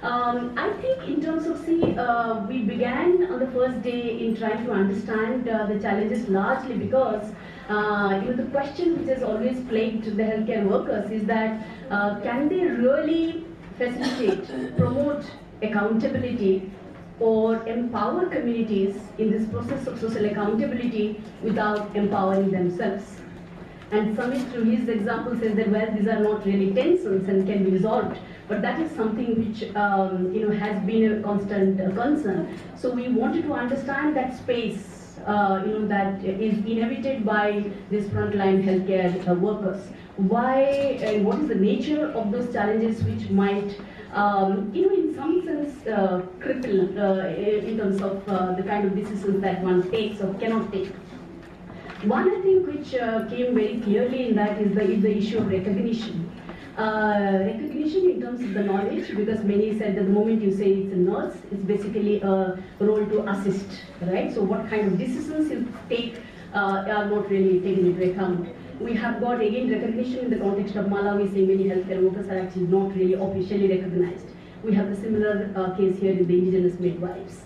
I think in terms of, we began on the first day in trying to understand the challenges largely because the question which has always plagued the healthcare workers is that can they really facilitate, promote accountability or empower communities in this process of social accountability without empowering themselves? And Samit, through his example, says that, well, these are not really tensions and can be resolved. But that is something which has been a constant concern. So we wanted to understand that space, that is inhabited by these frontline healthcare workers. Why and what is the nature of those challenges which might, in some sense, cripple in terms of the kind of decisions that one takes or cannot take. One, I think, which came very clearly in that is the issue of recognition. Recognition in terms of the knowledge, because many said that the moment you say it's a nurse, it's basically a role to assist, right? So what kind of decisions you take are not really taken into account. We have got, again, recognition in the context of Malawi, saying many healthcare workers are actually not really officially recognized. We have a similar case here in the indigenous midwives.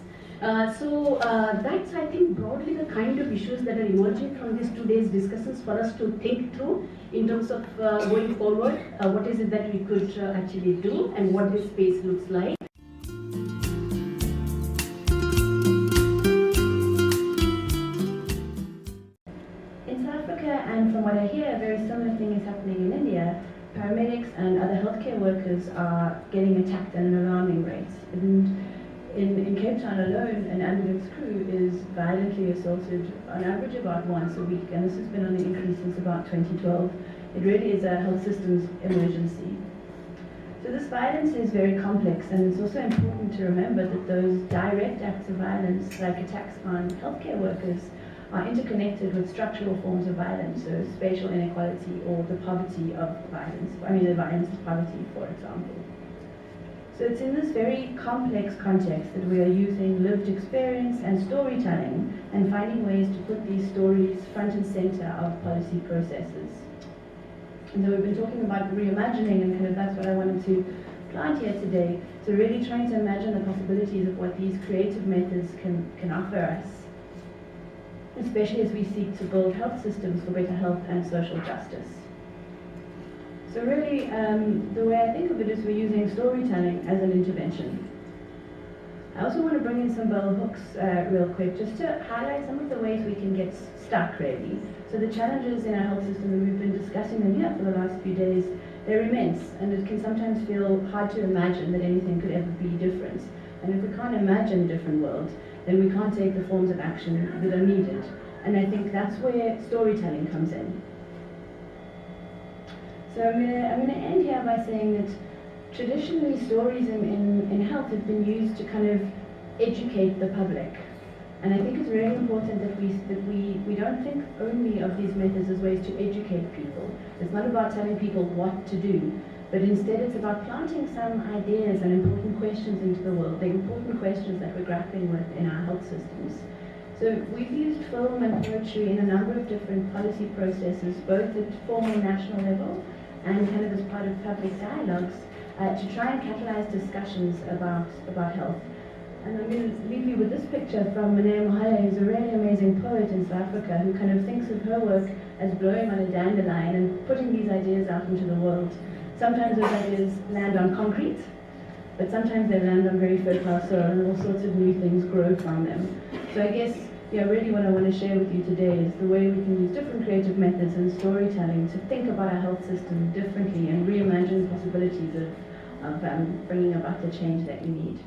So that's, I think, broadly the kind of issues that are emerging from these 2 days' discussions for us to think through in terms of going forward. What is it that we could actually do and what this space looks like. In South Africa, and from what I hear, a very similar thing is happening in India. Paramedics and other healthcare workers are getting attacked at an alarming rate. In Cape Town alone, an ambulance crew is violently assaulted on average about once a week, and this has been on the increase since about 2012. It really is a health systems emergency. So this violence is very complex, and it's also important to remember that those direct acts of violence, like attacks on healthcare workers, are interconnected with structural forms of violence, so spatial inequality or the poverty of violence. The violence to poverty, for example. So it's in this very complex context that we are using lived experience and storytelling and finding ways to put these stories front and center of policy processes. And so we've been talking about reimagining, and kind of that's what I wanted to plant here today. So really trying to imagine the possibilities of what these creative methods can offer us, especially as we seek to build health systems for better health and social justice. So really, the way I think of it is we're using storytelling as an intervention. I also want to bring in some bell hooks real quick, just to highlight some of the ways we can get stuck, really. So the challenges in our health system, and we've been discussing them here for the last few days, they're immense, and it can sometimes feel hard to imagine that anything could ever be different. And if we can't imagine a different world, then we can't take the forms of action that are needed. And I think that's where storytelling comes in. So I'm going to end here by saying that traditionally stories in health have been used to kind of educate the public. And I think it's really important that we don't think only of these methods as ways to educate people. It's not about telling people what to do, but instead it's about planting some ideas and important questions into the world, the important questions that we're grappling with in our health systems. So we've used film and poetry in a number of different policy processes, both at formal national level and kind of as part of public dialogues, to try and catalyze discussions about health. And I'm going to leave you with this picture from Mane Mohale, who's a really amazing poet in South Africa, who kind of thinks of her work as blowing on a dandelion and putting these ideas out into the world. Sometimes those ideas land on concrete, but sometimes they land on very fertile soil, and all sorts of new things grow from them. So I guess, really what I want to share with you today is the way we can use different creative methods and storytelling to think about our health system differently and reimagine possibilities of bringing about the change that we need.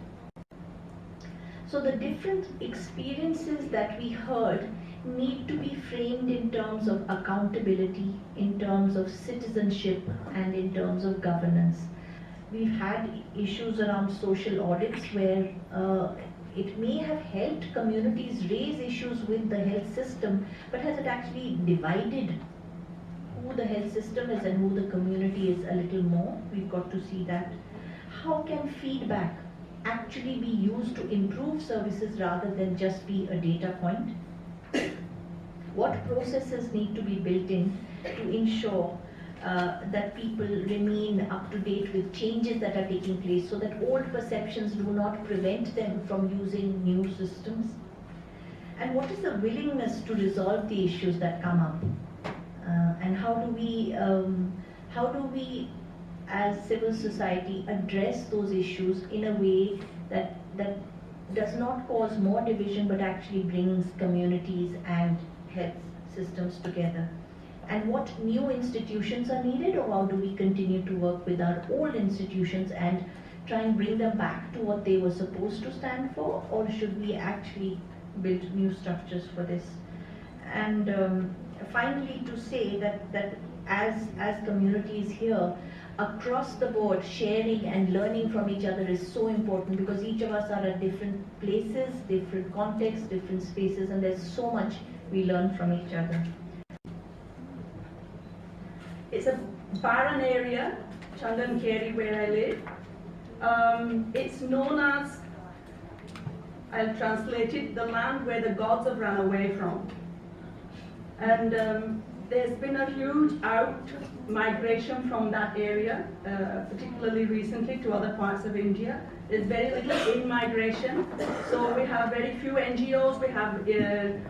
So the different experiences that we heard need to be framed in terms of accountability, in terms of citizenship, and in terms of governance. We've had issues around social audits where it may have helped communities raise issues with the health system, but has it actually divided who the health system is and who the community is a little more? We've got to see that. How can feedback actually be used to improve services rather than just be a data point? What processes need to be built in to ensure that people remain up to date with changes that are taking place so that old perceptions do not prevent them from using new systems? And what is the willingness to resolve the issues that come up? And how do we as civil society address those issues in a way that does not cause more division but actually brings communities and health systems together? And what new institutions are needed, or how do we continue to work with our old institutions and try and bring them back to what they were supposed to stand for, or should we actually build new structures for this? And finally, to say that as communities here, across the board, sharing and learning from each other is so important, because each of us are at different places, different contexts, different spaces, and there's so much we learn from each other. It's a barren area, Chandankeri, where I live. It's known as, I'll translate it, the land where the gods have run away from. And there's been a huge migration from that area, particularly recently to other parts of India. There's very little in-migration, so we have very few NGOs,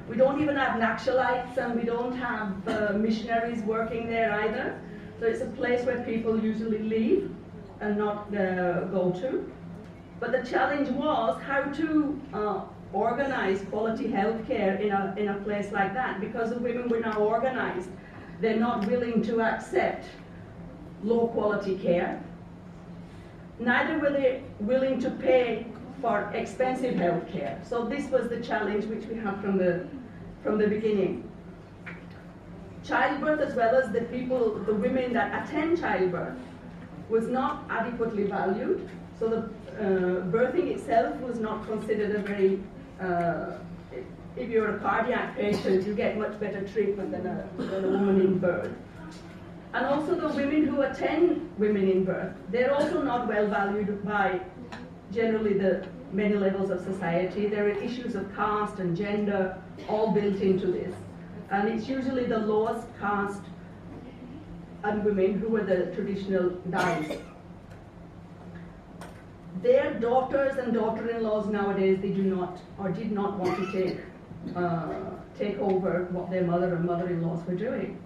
we don't even have Naxalites, and we don't have missionaries working there either. So it's a place where people usually leave and not go to. But the challenge was how to organize quality healthcare in a place like that, because the women were now organized. They're not willing to accept low quality care. Neither were they willing to pay for expensive health care. So this was the challenge which we had from the beginning. Childbirth, as well as the women that attend childbirth, was not adequately valued. So the birthing itself was not considered a very, if you're a cardiac patient, you get much better treatment than a woman in birth. And also the women who attend women in birth, they're also not well valued by generally the many levels of society. There are issues of caste and gender all built into this. And it's usually the lowest caste and women who are the traditional dais. Their daughters and daughter-in-laws nowadays, they do not or did not want to take over what their mother and mother-in-laws were doing.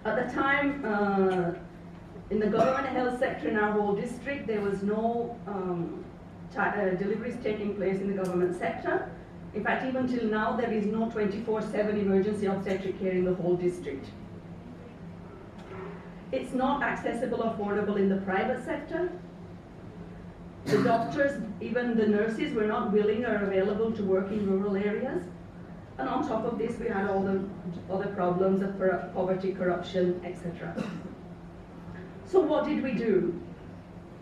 At the time, in the government health sector in our whole district, there was no deliveries taking place in the government sector. In fact, even till now, there is no 24/7 emergency obstetric care in the whole district. It's not accessible, affordable in the private sector. The doctors, even the nurses, were not willing or available to work in rural areas. And on top of this, we had all the other problems of poverty, corruption, etc. So what did we do?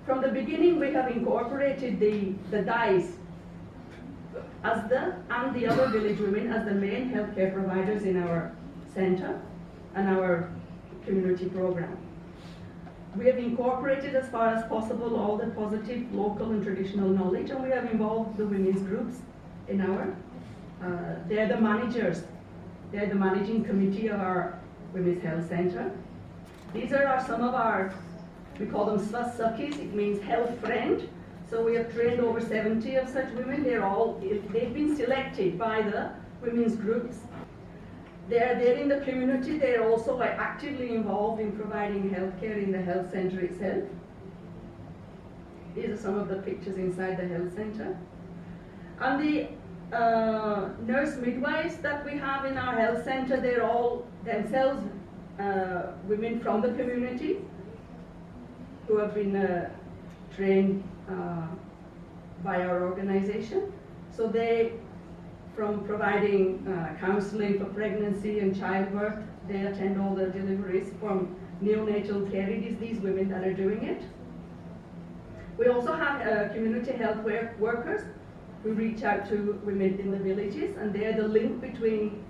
From the beginning, we have incorporated the dais and the other village women as the main healthcare providers in our center and our community program. We have incorporated as far as possible all the positive local and traditional knowledge, and we have involved the women's groups in our, they're the managers, they're the managing committee of our Women's Health Center. These are some of our, we call them Swasthakis, it means health friend. So we have trained over 70 of such women. They've been selected by the women's groups. They're there in the community. They're also actively involved in providing healthcare in the health center itself. These are some of the pictures inside the health center. And the nurse midwives that we have in our health center, they're all themselves women from the community who have been trained by our organization. So they, from providing counseling for pregnancy and childbirth, they attend all the deliveries from neonatal care. It is these women that are doing it. We also have community health workers who reach out to women in the villages, and they're the link between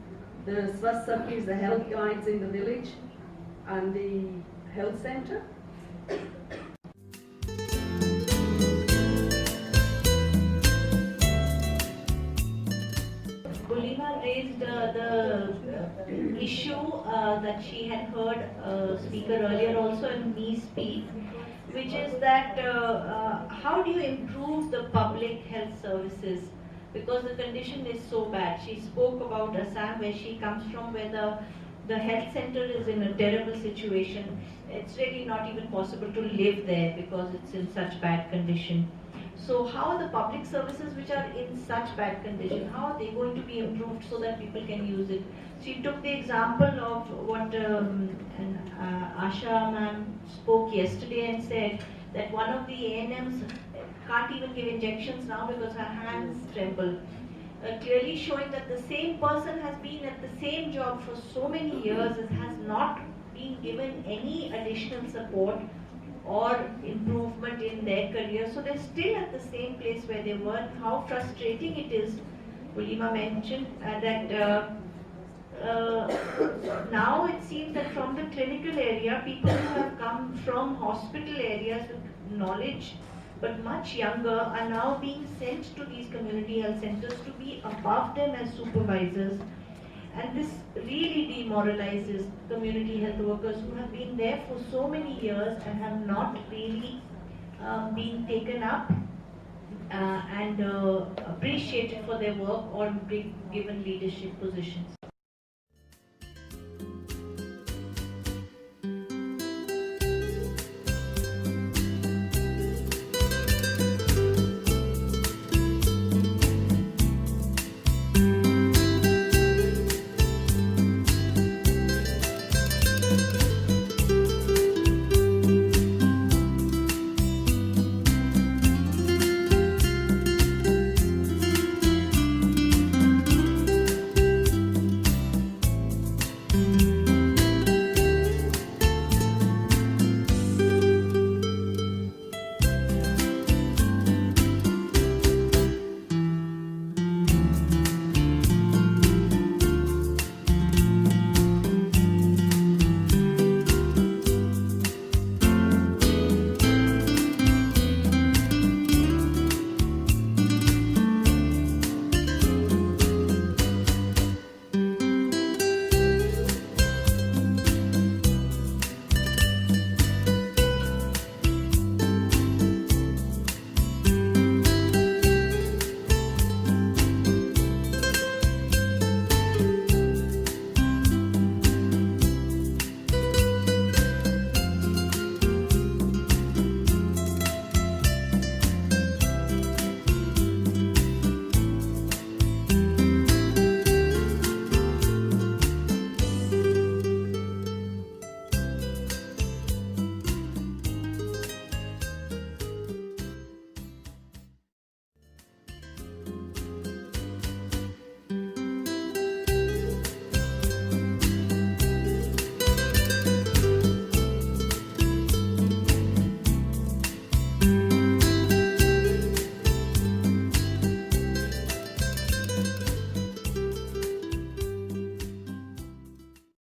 the Swasthakis, the health guides in the village, and the health center. Bulima raised the issue that she had heard speaker earlier also and me speak, which is that how do you improve the public health services, because the condition is so bad. She spoke about Assam, where she comes from, where the health center is in a terrible situation. It's really not even possible to live there because it's in such bad condition. So how are the public services which are in such bad condition, how are they going to be improved so that people can use it? She took the example of what Asha ma'am spoke yesterday and said that one of the ANMs can't even give injections now because her hands tremble. Clearly showing that the same person has been at the same job for so many years and has not been given any additional support or improvement in their career. So they're still at the same place where they were. How frustrating it is. Ulima mentioned that now it seems that from the clinical area, people who have come from hospital areas with knowledge but much younger are now being sent to these community health centers to be above them as supervisors. And this really demoralizes community health workers who have been there for so many years and have not really been taken up and appreciated for their work or been given leadership positions.